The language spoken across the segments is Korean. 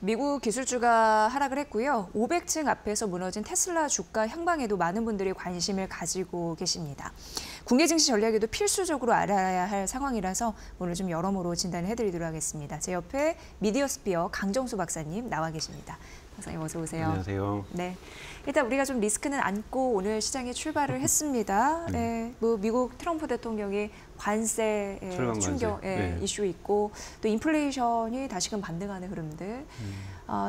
미국 기술주가 하락을 했고요. 500층 앞에서 무너진 테슬라 주가 향방에도 많은 분들이 관심을 가지고 계십니다. 국내 증시 전략에도 필수적으로 알아야 할 상황이라서 오늘 좀 여러모로 진단을 해드리도록 하겠습니다. 제 옆에 미디어스피어 강정수 박사님 나와 계십니다. 박사님 어서 오세요. 안녕하세요. 네, 일단 우리가 좀 리스크는 안고 오늘 시장에 출발을 했습니다. 네, 뭐 미국 트럼프 대통령이 관세 충격 이슈 있고 또 인플레이션이 다시금 반등하는 흐름들,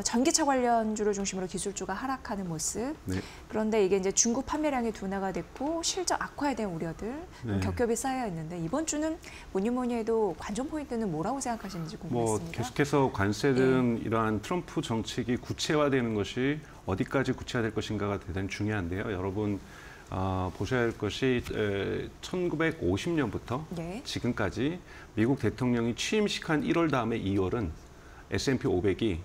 전기차 관련주를 중심으로 기술주가 하락하는 모습. 네. 그런데 이게 이제 중국 판매량이 둔화가 됐고 실적 악화에 대한 우려들 겹겹이 쌓여 있는데 이번 주는 뭐니 해도 관전 포인트는 뭐라고 생각하시는지 궁금했습니다. 계속해서 관세든 이러한 트럼프 정책이 구체화되는 것이 어디까지 구체화될 것인가가 대단히 중요한데요. 여러분 보셔야 할 것이 1950년부터 지금까지 미국 대통령이 취임식한 1월 다음에 2월은 S&P 500이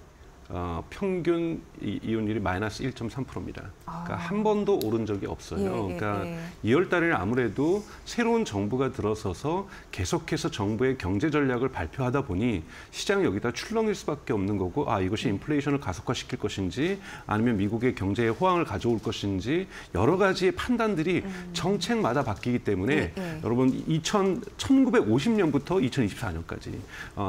평균 이윤율이 마이너스 1.3%입니다. 그러니까 한 번도 오른 적이 없어요. 그러니까 2월 달에는 아무래도 새로운 정부가 들어서서 계속해서 정부의 경제 전략을 발표하다 보니 시장이 여기다 출렁일 수밖에 없는 거고, 이것이 인플레이션을 가속화시킬 것인지 아니면 미국의 경제에 호황을 가져올 것인지 여러 가지의 판단들이 정책마다 바뀌기 때문에 여러분 1950년부터 2024년까지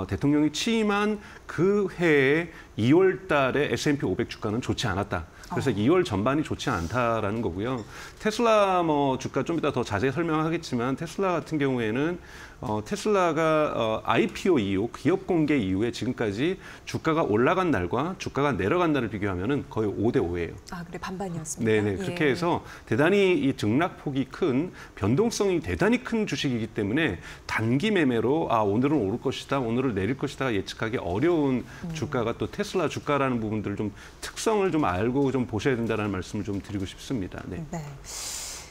대통령이 취임한 그 해에 2월 달에 S&P 500 주가는 좋지 않았다. 그래서 2월 전반이 좋지 않다라는 거고요. 테슬라 주가 좀 이따 더 자세히 설명하겠지만 테슬라 같은 경우에는 테슬라가 IPO 이후 기업 공개 이후에 지금까지 주가가 올라간 날과 주가가 내려간 날을 비교하면은 거의 5대 5예요. 그래 반반이었습니다. 네네. 그렇게 해서 대단히 이 등락폭이 큰 변동성이 대단히 큰 주식이기 때문에 단기 매매로 오늘은 오를 것이다, 오늘은 내릴 것이다 예측하기 어려운 주가가 또 테슬라 주가라는 부분들을 좀 특성을 좀 알고 좀 보셔야 된다는 말씀을 좀 드리고 싶습니다. 네.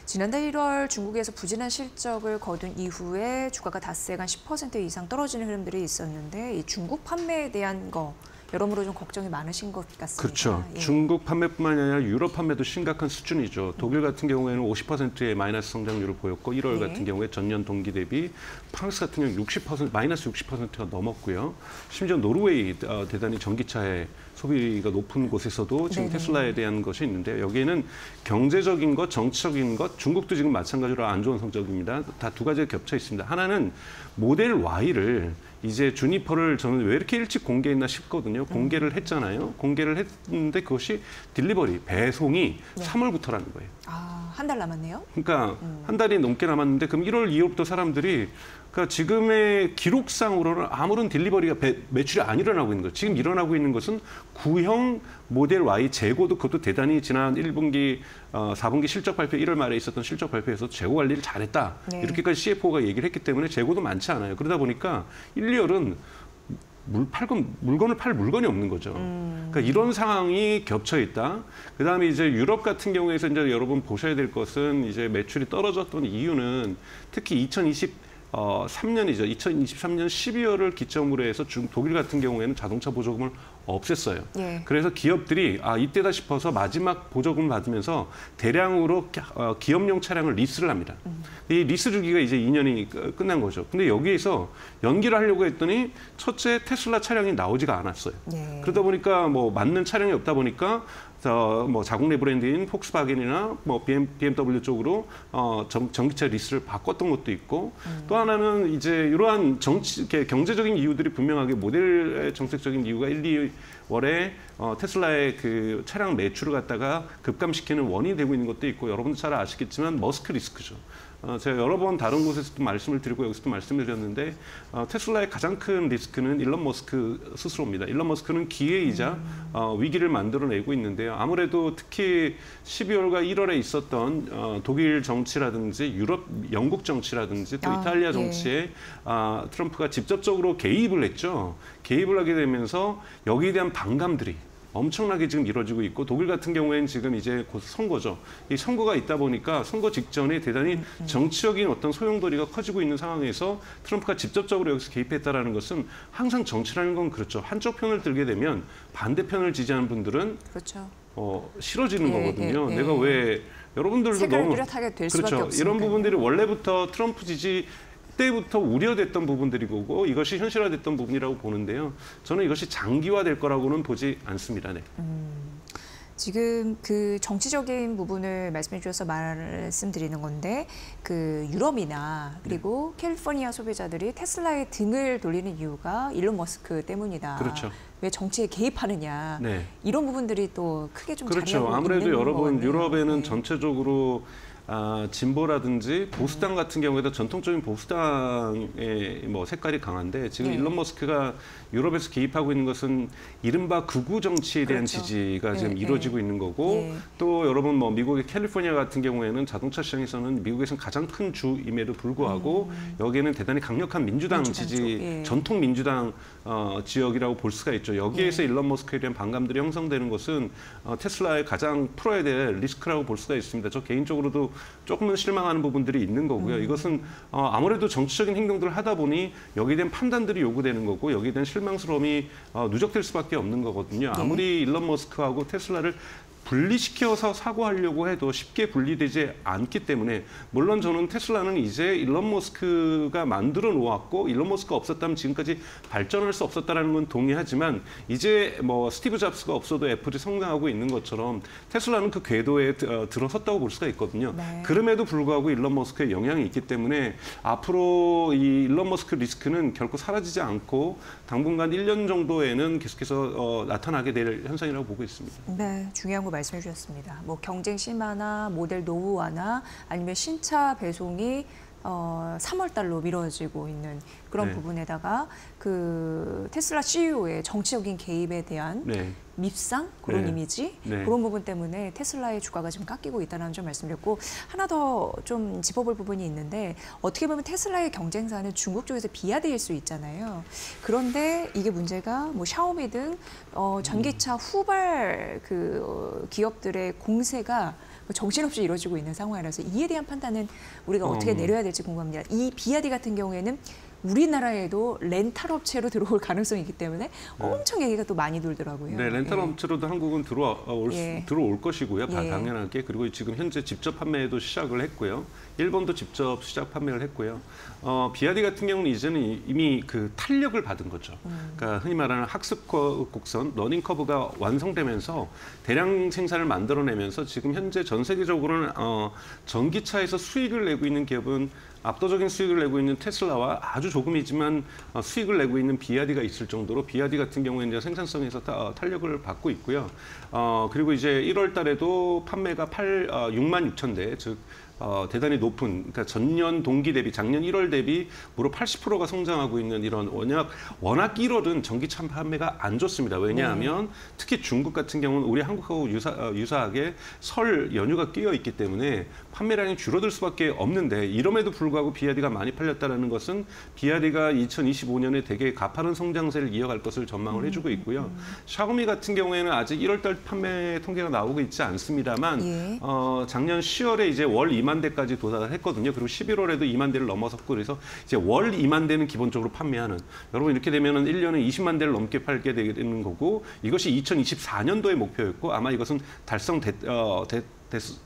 지난달 1월 중국에서 부진한 실적을 거둔 이후에 주가가 닷새간 10% 이상 떨어지는 흐름들이 있었는데 이 중국 판매에 대한 거 여러모로 좀 걱정이 많으신 것 같습니다. 그렇죠. 중국 판매뿐만 아니라 유럽 판매도 심각한 수준이죠. 독일 같은 경우에는 50%의 마이너스 성장률을 보였고 1월 같은 경우에 전년 동기 대비, 프랑스 같은 경우 60%, 마이너스 60%가 넘었고요. 심지어 노르웨이 대단히 전기차의 소비가 높은 곳에서도 지금 테슬라에 대한 것이 있는데 여기에는 경제적인 것, 정치적인 것, 중국도 지금 마찬가지로 안 좋은 성적입니다. 다 두 가지가 겹쳐 있습니다. 하나는 모델 Y를 이제 주니퍼를 저는 왜 이렇게 일찍 공개했나 싶거든요. 공개를 했잖아요. 공개를 했는데 그것이 딜리버리, 배송이 3월부터라는 거예요. 한 달 남았네요. 그러니까 한 달이 넘게 남았는데 그럼 1월, 2월부터 사람들이 그러니까 지금의 기록상으로는 아무런 딜리버리가 매출이 안 일어나고 있는 거죠. 지금 일어나고 있는 것은 구형 모델 Y 재고도 그것도 대단히 지난 1분기, 4분기 실적 발표 1월 말에 있었던 실적 발표에서 재고 관리를 잘했다. 이렇게까지 CFO가 얘기를 했기 때문에 재고도 많지 않아요. 그러다 보니까 1, 2월은 물건을 팔 물건이 없는 거죠. 그러니까 이런 상황이 겹쳐 있다. 그다음에 이제 유럽 같은 경우에서 이제 여러분 보셔야 될 것은 이제 매출이 떨어졌던 이유는 특히 2023년이죠. 2023년 12월을 기점으로 해서 독일 같은 경우에는 자동차 보조금을 없앴어요. 그래서 기업들이 이때다 싶어서 마지막 보조금을 받으면서 대량으로 기업용 차량을 리스를 합니다. 이 리스 주기가 이제 2년이 끝난 거죠. 근데 여기에서 연기를 하려고 했더니 첫째 테슬라 차량이 나오지가 않았어요. 그러다 보니까 뭐 맞는 차량이 없다 보니까 뭐 자국 내 브랜드인 폭스바겐이나 뭐 BMW 쪽으로 전기차 리스를 바꿨던 것도 있고 또 하나는 이제 이러한 경제적인 이유들이 분명하게 모델의 정책적인 이유가 1, 2월에 테슬라의 그 차량 매출을 갖다가 급감시키는 원인이 되고 있는 것도 있고 여러분도 잘 아시겠지만 머스크 리스크죠. 제가 여러 번 다른 곳에서도 말씀을 드리고 여기서도 말씀을 드렸는데 테슬라의 가장 큰 리스크는 일론 머스크 스스로입니다. 일론 머스크는 기회이자 위기를 만들어내고 있는데요. 아무래도 특히 12월과 1월에 있었던 독일 정치라든지 유럽, 영국 정치라든지 또 이탈리아 정치에 트럼프가 직접적으로 개입을 했죠. 개입을 하게 되면서 여기에 대한 반감들이 엄청나게 지금 이루어지고 있고 독일 같은 경우에는 지금 이제 곧 선거죠. 이 선거가 있다 보니까 선거 직전에 대단히 정치적인 어떤 소용돌이가 커지고 있는 상황에서 트럼프가 직접적으로 여기서 개입했다라는 것은 항상 정치라는 건 그렇죠. 한쪽 편을 들게 되면 반대편을 지지하는 분들은 싫어지는 거거든요. 내가 왜 여러분들도 색을 뚜렷하게 될 수밖에 없으니까요. 이런 부분들이 원래부터 트럼프 지지 그때부터 우려됐던 부분들이고 이것이 현실화됐던 부분이라고 보는데요. 저는 이것이 장기화될 거라고는 보지 않습니다. 네. 지금 그 정치적인 부분을 말씀해 주셔서 말씀드리는 건데 그 유럽이나 그리고 캘리포니아 소비자들이 테슬라에 등을 돌리는 이유가 일론 머스크 때문이다. 그렇죠. 왜 정치에 개입하느냐. 네. 이런 부분들이 또 크게 좀 그렇죠. 자리하고 아무래도 있는 여러분 거네요. 유럽에는 네. 전체적으로 진보라든지 보수당 같은 경우에도 전통적인 보수당의 뭐 색깔이 강한데 지금 네. 일론 머스크가 유럽에서 개입하고 있는 것은 이른바 극우 정치에 대한 그렇죠. 지지가 지금 네, 이루어지고 네. 있는 거고 네. 또 여러분 뭐 미국의 캘리포니아 같은 경우에는 자동차 시장에서는 미국에서는 가장 큰 주임에도 불구하고 여기에는 대단히 강력한 민주당 지지, 쪽, 예. 전통 민주당 지역이라고 볼 수가 있죠. 여기에서 일론 머스크에 대한 반감들이 형성되는 것은 테슬라의 가장 풀어야 될 리스크라고 볼 수가 있습니다. 저 개인적으로도 조금은 실망하는 부분들이 있는 거고요. 이것은 아무래도 정치적인 행동들을 하다 보니 여기에 대한 판단들이 요구되는 거고 여기에 대한 실망스러움이 누적될 수밖에 없는 거거든요. 아무리 일론 머스크하고 테슬라를 분리시켜서 사고하려고 해도 쉽게 분리되지 않기 때문에 물론 저는 테슬라는 이제 일론 머스크가 만들어 놓았고 일론 머스크가 없었다면 지금까지 발전할 수 없었다라는 건 동의하지만 이제 뭐 스티브 잡스가 없어도 애플이 성장하고 있는 것처럼 테슬라는 그 궤도에 들어섰다고 볼 수가 있거든요. 네. 그럼에도 불구하고 일론 머스크의 영향이 있기 때문에 앞으로 이 일론 머스크 리스크는 결코 사라지지 않고 당분간 1년 정도에는 계속해서 나타나게 될 현상이라고 보고 있습니다. 네, 중요한 거 말씀해 주셨습니다. 뭐 경쟁 심화나 모델 노후화나 아니면 신차 배송이 3월 달로 미뤄지고 있는 그런 네. 부분에다가 그 테슬라 CEO의 정치적인 개입에 대한 네. 밉상 그런 네. 이미지 네. 그런 부분 때문에 테슬라의 주가가 지금 깎이고 있다는 점 말씀드렸고 하나 더 좀 짚어볼 부분이 있는데 어떻게 보면 테슬라의 경쟁사는 중국 쪽에서 비아드일 수 있잖아요. 그런데 이게 문제가 뭐 샤오미 등 전기차 후발 그 기업들의 공세가 정신없이 이루어지고 있는 상황이라서 이에 대한 판단은 우리가 어떻게 내려야 될지 궁금합니다. 이 비아디 같은 경우에는 우리나라에도 렌탈 업체로 들어올 가능성이 있기 때문에 엄청 얘기가 또 많이 돌더라고요. 네, 렌탈 업체로도 한국은 들어올 것이고요. 예. 당연하게. 그리고 지금 현재 직접 판매도 시작을 했고요. 일본도 직접 시작 판매를 했고요. 비아디 같은 경우는 이제는 이미 그 탄력을 받은 거죠. 그러니까 흔히 말하는 학습 곡선, 러닝 커브가 완성되면서 대량 생산을 만들어내면서 지금 현재 전 세계적으로는 전기차에서 수익을 내고 있는 기업은 압도적인 수익을 내고 있는 테슬라와 아주 조금이지만 수익을 내고 있는 비아디가 있을 정도로 비아디 같은 경우에는 이제 생산성에서 탄력을 받고 있고요. 그리고 이제 1월 달에도 판매가 6만 6천 대, 즉 대단히 높은, 그러니까 전년 동기 대비, 작년 1월 대비 무려 80%가 성장하고 있는 이런 워낙 1월은 전기차 판매가 안 좋습니다. 왜냐하면 특히 중국 같은 경우는 우리 한국하고 유사하게 설 연휴가 끼어 있기 때문에 판매량이 줄어들 수밖에 없는데 이럼에도 불구하고 비아디가 많이 팔렸다는 것은 비아디가 2025년에 되게 가파른 성장세를 이어갈 것을 전망을 해주고 있고요. 샤오미 같은 경우에는 아직 1월 달 판매 통계가 나오고 있지 않습니다만 작년 10월에 이제 월 2만 대까지 도달을 했거든요. 그리고 11월에도 2만 대를 넘어섰고 그래서 이제 월 2만 대는 기본적으로 판매하는. 여러분 이렇게 되면은 1년에 20만 대를 넘게 팔게 되는 거고 이것이 2024년도의 목표였고 아마 이것은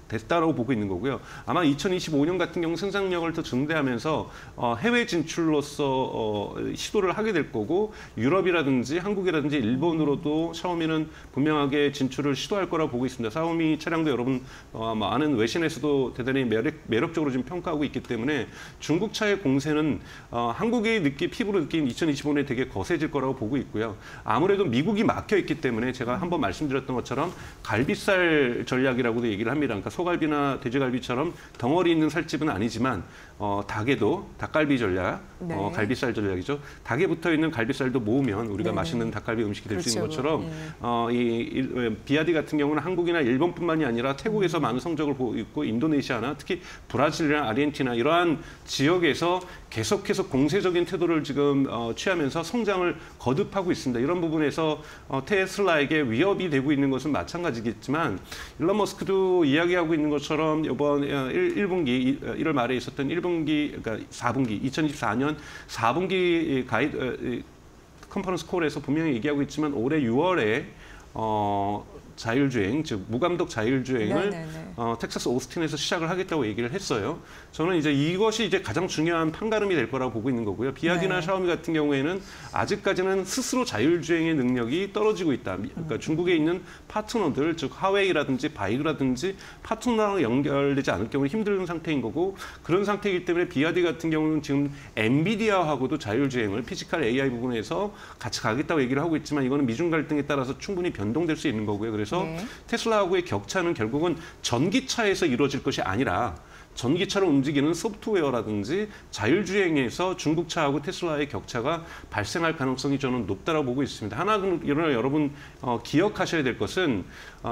됐다라고 보고 있는 거고요. 아마 2025년 같은 경우 생산력을 더 증대하면서 해외 진출로서 시도를 하게 될 거고 유럽이라든지 한국이라든지 일본으로도 샤오미는 분명하게 진출을 시도할 거라고 보고 있습니다. 샤오미 차량도 여러분 아는 외신에서도 대단히 매력적으로 지금 평가하고 있기 때문에 중국차의 공세는 한국이 피부로 느낀 2025년에 되게 거세질 거라고 보고 있고요. 아무래도 미국이 막혀 있기 때문에 제가 한번 말씀드렸던 것처럼 갈비살 전략이라고도 얘기를 합니다. 그러니까 소갈비나 돼지갈비처럼 덩어리 있는 살집은 아니지만 닭에도 닭갈비 전략, 네. 갈비살 전략이죠. 닭에 붙어 있는 갈비살도 모으면 우리가 맛있는 닭갈비 음식이 될 수 있는 것처럼 비아디 같은 경우는 한국이나 일본뿐만이 아니라 태국에서 많은 성적을 보이고 있고 인도네시아나 특히 브라질이나 아르헨티나 이러한 지역에서 계속해서 공세적인 태도를 지금 취하면서 성장을 거듭하고 있습니다. 이런 부분에서 테슬라에게 위협이 되고 있는 것은 마찬가지겠지만 일론 머스크도 이야기하고 있는 것처럼 이번 1분기 1월 말에 있었던 1분기 그러니까 4분기 2024년 4분기 컨퍼런스 콜에서 분명히 얘기하고 있지만 올해 6월에 자율주행, 즉 무감독 자율주행을 네네네. 텍사스 오스틴에서 시작을 하겠다고 얘기를 했어요. 저는 이제 이것이 이제 가장 중요한 판가름이 될 거라고 보고 있는 거고요. 비아디나 샤오미 같은 경우에는 아직까지는 스스로 자율주행의 능력이 떨어지고 있다. 그러니까 중국에 있는 파트너들, 즉 하웨이라든지 바이두라든지 파트너랑 연결되지 않을 경우 힘든 상태인 거고, 그런 상태이기 때문에 비아디 같은 경우는 지금 엔비디아하고도 자율주행을 피지컬 AI 부분에서 같이 가겠다고 얘기를 하고 있지만, 이거는 미중 갈등에 따라서 충분히 변동될 수 있는 거고요. 그래서 테슬라하고의 격차는 결국은 전기차에서 이루어질 것이 아니라 전기차를 움직이는 소프트웨어라든지 자율주행에서 중국차하고 테슬라의 격차가 발생할 가능성이 저는 높다고 보고 있습니다. 하나, 여러분 기억하셔야 될 것은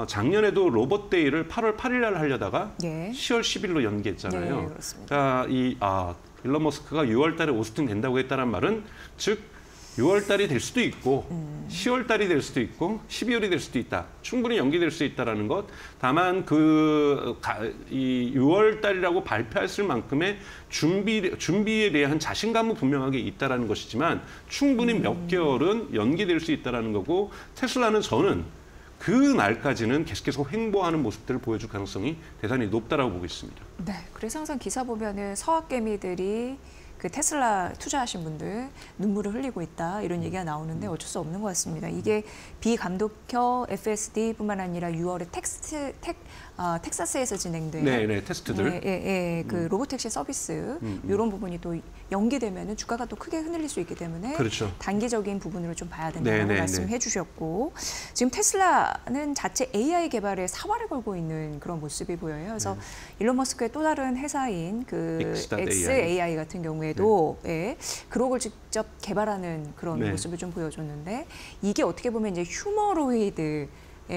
작년에도 로봇데이를 8월 8일 날 하려다가 10월 10일로 연기했잖아요. 네, 그렇습니다. 그러니까 일론 머스크가 6월 달에 오스틴 된다고 했다는 말은, 즉 6월 달이 될 수도 있고 10월 달이 될 수도 있고 12월이 될 수도 있다. 충분히 연기될 수 있다라는 것. 다만 이 6월 달이라고 발표했을 만큼의 준비에 대한 자신감은 분명하게 있다라는 것이지만, 충분히 몇 개월은 연기될 수 있다라는 거고, 테슬라는 저는 그 날까지는 계속해서 횡보하는 모습들을 보여줄 가능성이 대단히 높다라고 보고 있습니다. 네, 그래서 항상 기사 보면은 서학개미들이 그 테슬라 투자하신 분들 눈물을 흘리고 있다, 이런 얘기가 나오는데 어쩔 수 없는 것 같습니다. 이게 비감독형 FSD뿐만 아니라 6월에 텍사스에서 진행된 테스트들, 그 로보택시 서비스 이런 부분이 또 연기되면은 주가가 또 크게 흔들릴 수 있기 때문에 단기적인 부분으로 좀 봐야 된다는 말씀해 주셨고, 지금 테슬라는 자체 AI 개발에 사활을 걸고 있는 그런 모습이 보여요. 그래서 일론 머스크의 또 다른 회사인 그 XAI 같은 경우에도 그록을 직접 개발하는 그런 모습을 좀 보여줬는데, 이게 어떻게 보면 이제 휴머노이드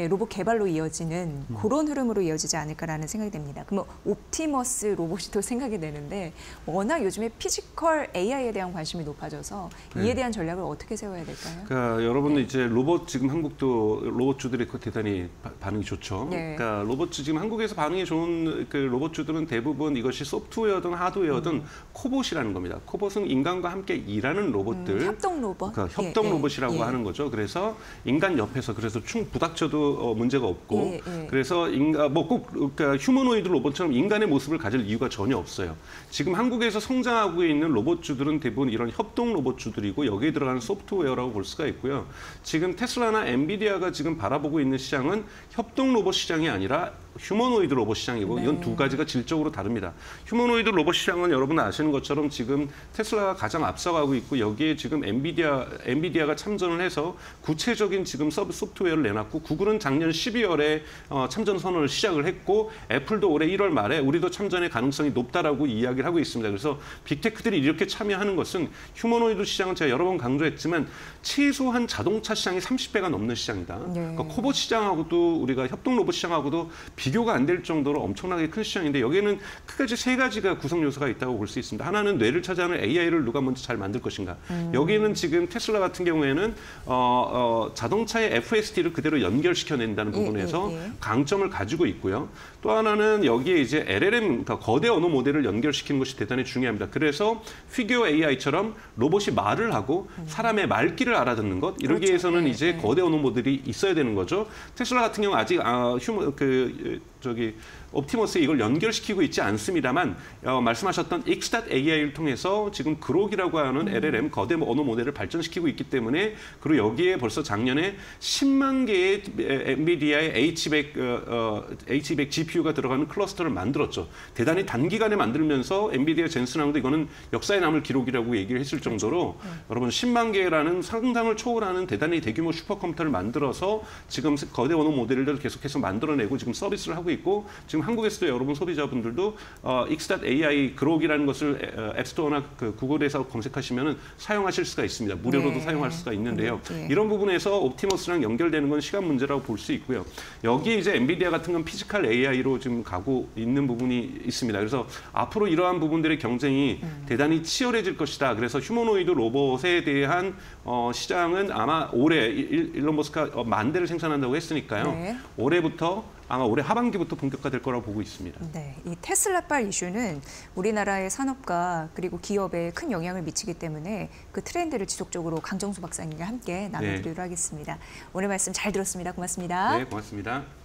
로봇 개발로 이어지는 그런 흐름으로 이어지지 않을까라는 생각이 됩니다. 그럼 옵티머스 로봇이 또 생각이 되는데, 워낙 요즘에 피지컬 AI에 대한 관심이 높아져서 이에 대한 전략을 어떻게 세워야 될까요? 그러니까 여러분들 이제 로봇, 지금 한국도 로봇주들이 대단히 반응이 좋죠. 그러니까 로봇, 지금 한국에서 반응이 좋은 그 로봇주들은 대부분 이것이 소프트웨어든 하드웨어든 코봇이라는 겁니다. 코봇은 인간과 함께 일하는 로봇들, 협동 로봇, 그러니까 협동 로봇이라고 하는 거죠. 그래서 인간 옆에서, 그래서 부닥쳐도 문제가 없고, 그래서 그러니까 휴머노이드 로봇처럼 인간의 모습을 가질 이유가 전혀 없어요. 지금 한국에서 성장하고 있는 로봇주들은 대부분 이런 협동 로봇주들이고, 여기에 들어가는 소프트웨어라고 볼 수가 있고요. 지금 테슬라나 엔비디아가 지금 바라보고 있는 시장은 협동 로봇 시장이 아니라 휴머노이드 로봇 시장이고, 이건 두 가지가 질적으로 다릅니다. 휴머노이드 로봇 시장은 여러분 아시는 것처럼 지금 테슬라가 가장 앞서가고 있고, 여기에 지금 엔비디아가 참전을 해서 구체적인 지금 소프트웨어를 내놨고, 구글은 작년 12월에 참전 선언을 시작을 했고, 애플도 올해 1월 말에 우리도 참전의 가능성이 높다라고 이야기를 하고 있습니다. 그래서 빅테크들이 이렇게 참여하는 것은, 휴머노이드 시장은 제가 여러 번 강조했지만 최소한 자동차 시장이 30배가 넘는 시장이다. 그러니까 코봇 시장하고도, 우리가 협동 로봇 시장하고도 비교가 안 될 정도로 엄청나게 큰 시장인데, 여기에는 크게 세 가지가 구성 요소가 있다고 볼 수 있습니다. 하나는 뇌를 차지하는 AI를 누가 먼저 잘 만들 것인가. 여기는 지금 테슬라 같은 경우에는 자동차의 FSD를 그대로 연결시켜낸다는 부분에서 강점을 가지고 있고요. 또 하나는 여기에 이제 LLM, 그러니까 거대 언어 모델을 연결시키는 것이 대단히 중요합니다. 그래서 피규어 AI처럼 로봇이 말을 하고 사람의 말귀를 알아듣는 것, 이러기 위해서는 이제 거대 언어 모델이 있어야 되는 거죠. 테슬라 같은 경우 아직 옵티머스에 이걸 연결시키고 있지 않습니다만, 말씀하셨던 X.AI를 통해서 지금 그록이라고 하는 LLM 거대 언어 모델을 발전시키고 있기 때문에, 그리고 여기에 벌써 작년에 10만 개의 엔비디아의 H100 GPU가 들어가는 클러스터를 만들었죠. 대단히 단기간에 만들면서 엔비디아 젠슨왕도 이거는 역사에 남을 기록이라고 얘기를 했을 정도로, 여러분 10만 개라는 상상을 초월하는 대단히 대규모 슈퍼컴퓨터를 만들어서 지금 거대 언어 모델을 계속해서 만들어내고 지금 서비스를 하고 있고, 지금 한국에서도 여러분 소비자분들도 X.AI 그록이라는 것을 앱스토어나 구글에서 검색하시면 사용하실 수가 있습니다. 무료로도 사용할 수가 있는데요. 이런 부분에서 옵티머스랑 연결되는 건 시간 문제라고 볼 수 있고요. 여기에 이제 엔비디아 같은 건 피지컬 AI로 지금 가고 있는 부분이 있습니다. 그래서 앞으로 이러한 부분들의 경쟁이 대단히 치열해질 것이다. 그래서 휴머노이드 로봇에 대한 시장은 아마 올해 일론 머스크가 10,000대를 생산한다고 했으니까요. 올해부터 아마 올해 하반기부터 본격화될 거라고 보고 있습니다. 네, 이 테슬라발 이슈는 우리나라의 산업과 그리고 기업에 큰 영향을 미치기 때문에 그 트렌드를 지속적으로 강정수 박사님과 함께 나눠드리도록 하겠습니다. 오늘 말씀 잘 들었습니다. 고맙습니다. 네, 고맙습니다.